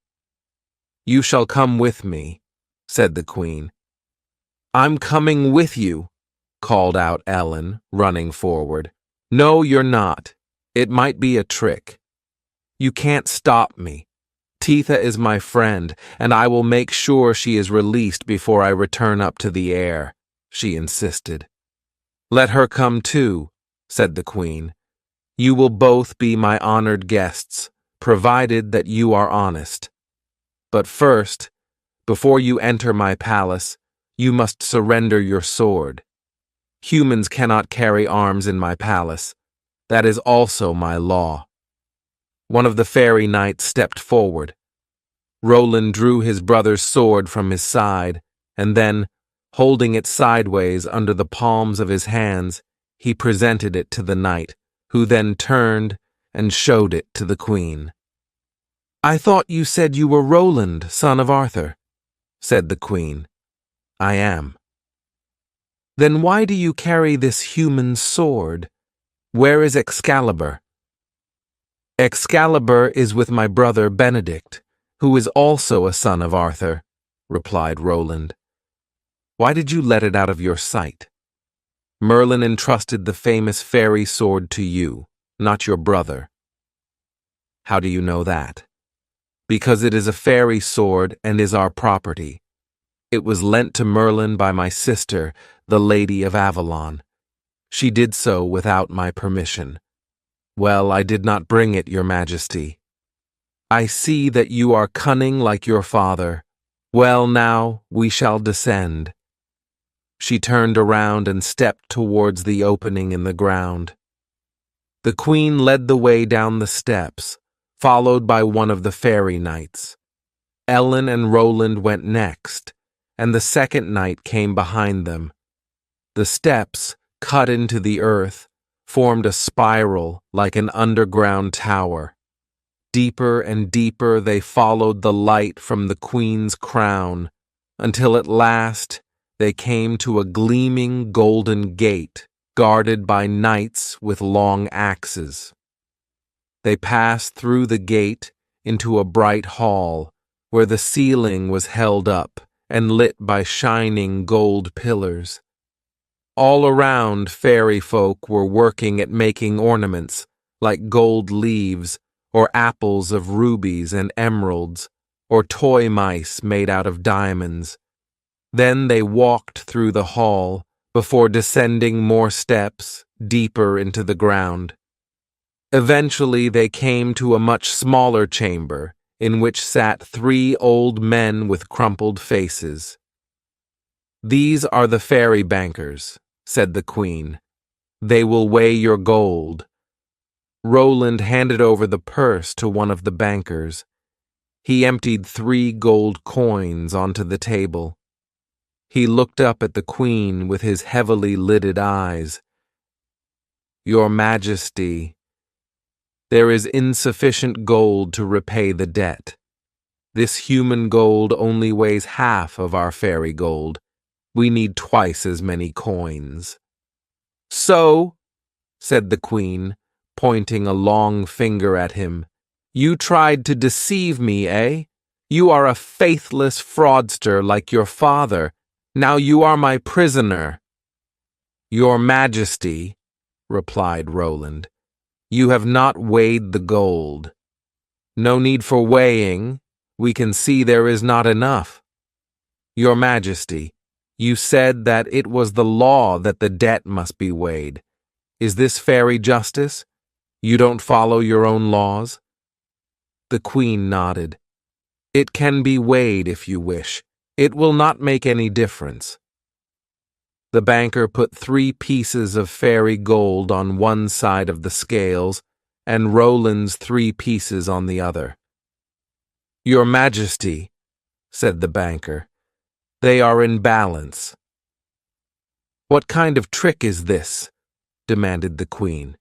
"You shall come with me," said the queen. "I'm coming with you," called out Ellen, running forward. "No, you're not. It might be a trick. You can't stop me. Titha is my friend, and I will make sure she is released before I return up to the air," she insisted. "Let her come too," said the queen. "You will both be my honored guests, provided that you are honest. But first, before you enter my palace, you must surrender your sword. Humans cannot carry arms in my palace. That is also my law." One of the fairy knights stepped forward. Roland drew his brother's sword from his side, and then, holding it sideways under the palms of his hands, he presented it to the knight, who then turned and showed it to the queen. "I thought you said you were Roland, son of Arthur," said the queen. "I am." "Then why do you carry this human sword? Where is Excalibur?" "Excalibur is with my brother Benedict, who is also a son of Arthur," replied Roland. "Why did you let it out of your sight? Merlin entrusted the famous fairy sword to you, not your brother." "How do you know that?" "Because it is a fairy sword and is our property. It was lent to Merlin by my sister, the Lady of Avalon. She did so without my permission. Well, I did not bring it, Your Majesty. I see that you are cunning like your father, Well, now we shall descend. She turned around and stepped towards the opening in the ground. The queen led the way down the steps, followed by one of the fairy knights. Ellen and Roland went next, and the second knight came behind them. The steps, cut into the earth, formed a spiral like an underground tower. Deeper and deeper they followed the light from the queen's crown, until at last they came to a gleaming golden gate guarded by knights with long axes. They passed through the gate into a bright hall, where the ceiling was held up and lit by shining gold pillars. All around, fairy folk were working at making ornaments, like gold leaves, or apples of rubies and emeralds, or toy mice made out of diamonds. Then they walked through the hall, before descending more steps, deeper into the ground. Eventually they came to a much smaller chamber, in which sat 3 old men with crumpled faces. "These are the fairy bankers," said the queen. "They will weigh your gold." Roland handed over the purse to one of the bankers. He emptied 3 gold coins onto the table. He looked up at the queen with his heavily lidded eyes. "Your Majesty, there is insufficient gold to repay the debt. This human gold only weighs half of our fairy gold. We need twice as many coins." "So," said the queen, pointing a long finger at him, "you tried to deceive me, eh? You are a faithless fraudster like your father. Now you are my prisoner." "Your Majesty," replied Roland, "you have not weighed the gold. No need for weighing. We can see there is not enough. Your Majesty, you said that it was the law that the debt must be weighed. Is this fairy justice? You don't follow your own laws?" The queen nodded. "It can be weighed if you wish. It will not make any difference." The banker put 3 pieces of fairy gold on one side of the scales and Roland's 3 pieces on the other. "Your Majesty," said the banker, "they are in balance." "What kind of trick is this?" demanded the queen.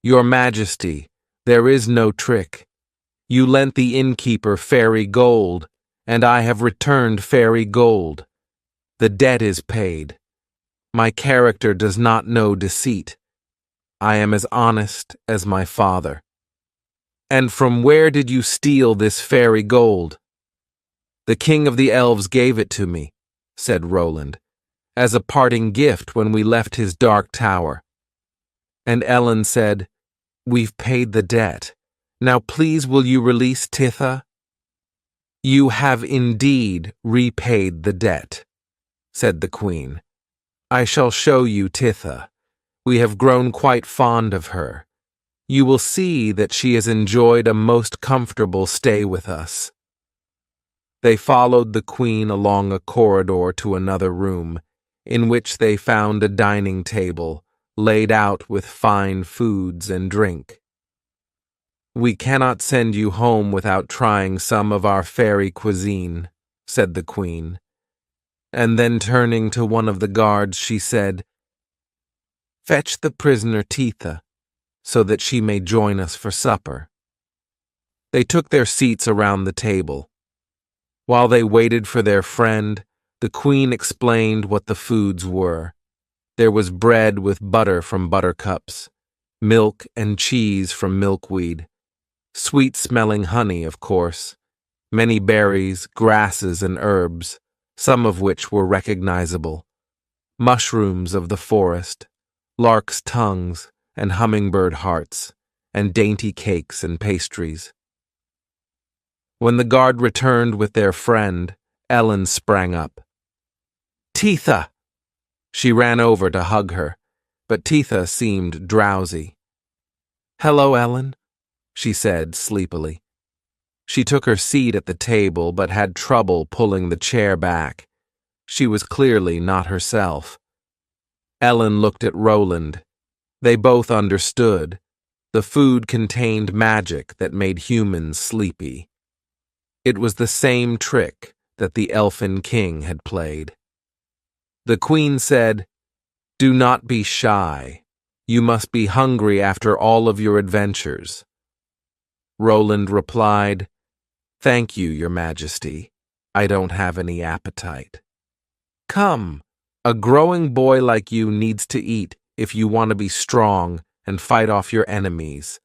"Your Majesty, there is no trick. You lent the innkeeper fairy gold, and I have returned fairy gold. The debt is paid. My character does not know deceit. I am as honest as my father." "And from where did you steal this fairy gold?" "The king of the elves gave it to me," said Roland, "as a parting gift when we left his dark tower." And Ellen said, "We've paid the debt. Now please will you release Titha?" "You have indeed repaid the debt," said the queen. "I shall show you Titha. We have grown quite fond of her. You will see that she has enjoyed a most comfortable stay with us." They followed the queen along a corridor to another room, in which they found a dining table, laid out with fine foods and drink. "We cannot send you home without trying some of our fairy cuisine," said the queen. And then turning to one of the guards, she said, "Fetch the prisoner Titha, so that she may join us for supper." They took their seats around the table. While they waited for their friend, the queen explained what the foods were. There was bread with butter from buttercups, milk and cheese from milkweed, sweet-smelling honey, of course, many berries, grasses, and herbs, some of which were recognizable, mushrooms of the forest, lark's tongues and hummingbird hearts, and dainty cakes and pastries. When the guard returned with their friend, Ellen sprang up. "Titha!" She ran over to hug her, but Titha seemed drowsy. "Hello, Ellen," she said sleepily. She took her seat at the table but had trouble pulling the chair back. She was clearly not herself. Ellen looked at Roland. They both understood. The food contained magic that made humans sleepy. It was the same trick that the Elfin King had played. The Queen said, "Do not be shy. You must be hungry after all of your adventures." Roland replied, "Thank you, Your Majesty. I don't have any appetite." "Come, a growing boy like you needs to eat if you want to be strong and fight off your enemies."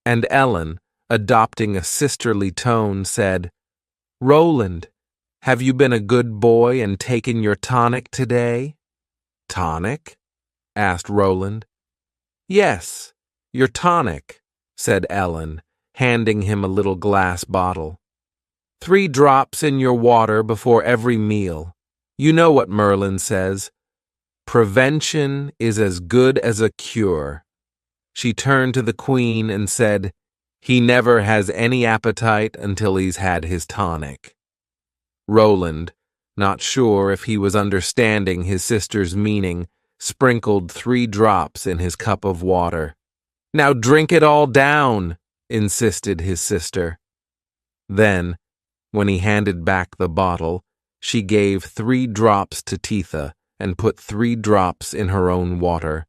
And Ellen, adopting a sisterly tone, said, "Roland, have you been a good boy and taken your tonic today?" "Tonic?" asked Roland. "Yes, your tonic," said Ellen, handing him a little glass bottle. 3 drops in your water before every meal. You know what Merlin says, prevention is as good as a cure. She turned to the Queen and said, "He never has any appetite until he's had his tonic." Roland, not sure if he was understanding his sister's meaning, sprinkled 3 drops in his cup of water. "Now drink it all down," insisted his sister. Then, when he handed back the bottle, she gave 3 drops to Titha and put 3 drops in her own water.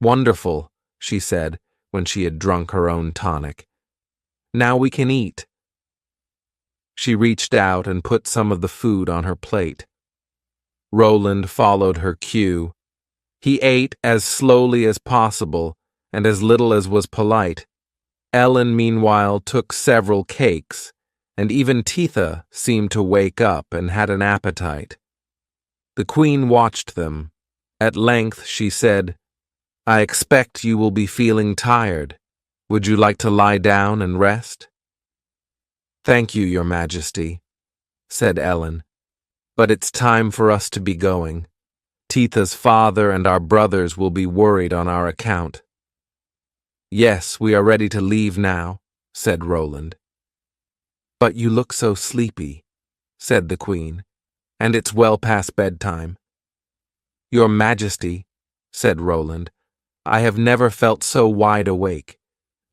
"Wonderful," she said when she had drunk her own tonic. "Now we can eat." She reached out and put some of the food on her plate. Roland followed her cue. He ate as slowly as possible and as little as was polite. Ellen, meanwhile, took several cakes, and even Titha seemed to wake up and had an appetite. The Queen watched them. At length she said, "I expect you will be feeling tired. Would you like to lie down and rest?" "Thank you, Your Majesty," said Ellen, "but it's time for us to be going. Titha's father and our brothers will be worried on our account." "Yes, we are ready to leave now," said Roland. "But you look so sleepy," said the Queen, "and it's well past bedtime." "Your Majesty," said Roland, "I have never felt so wide awake.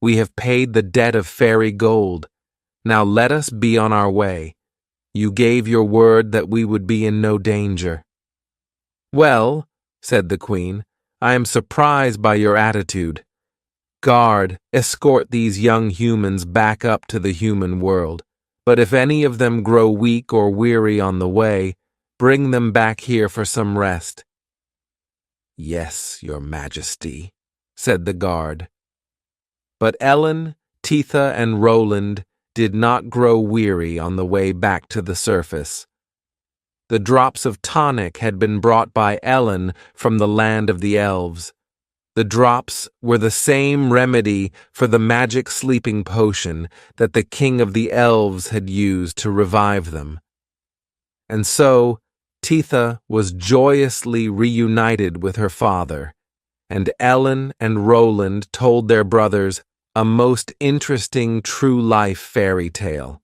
We have paid the debt of fairy gold. Now let us be on our way. You gave your word that we would be in no danger." "Well," said the Queen, "I am surprised by your attitude. Guard, escort these young humans back up to the human world. But if any of them grow weak or weary on the way, bring them back here for some rest." "Yes, Your Majesty," said the guard. But Ellen, Titha, and Roland did not grow weary on the way back to the surface. The drops of tonic had been brought by Ellen from the land of the elves. The drops were the same remedy for the magic sleeping potion that the king of the elves had used to revive them. And so, Titha was joyously reunited with her father, and Ellen and Roland told their brothers a most interesting true-life fairy tale.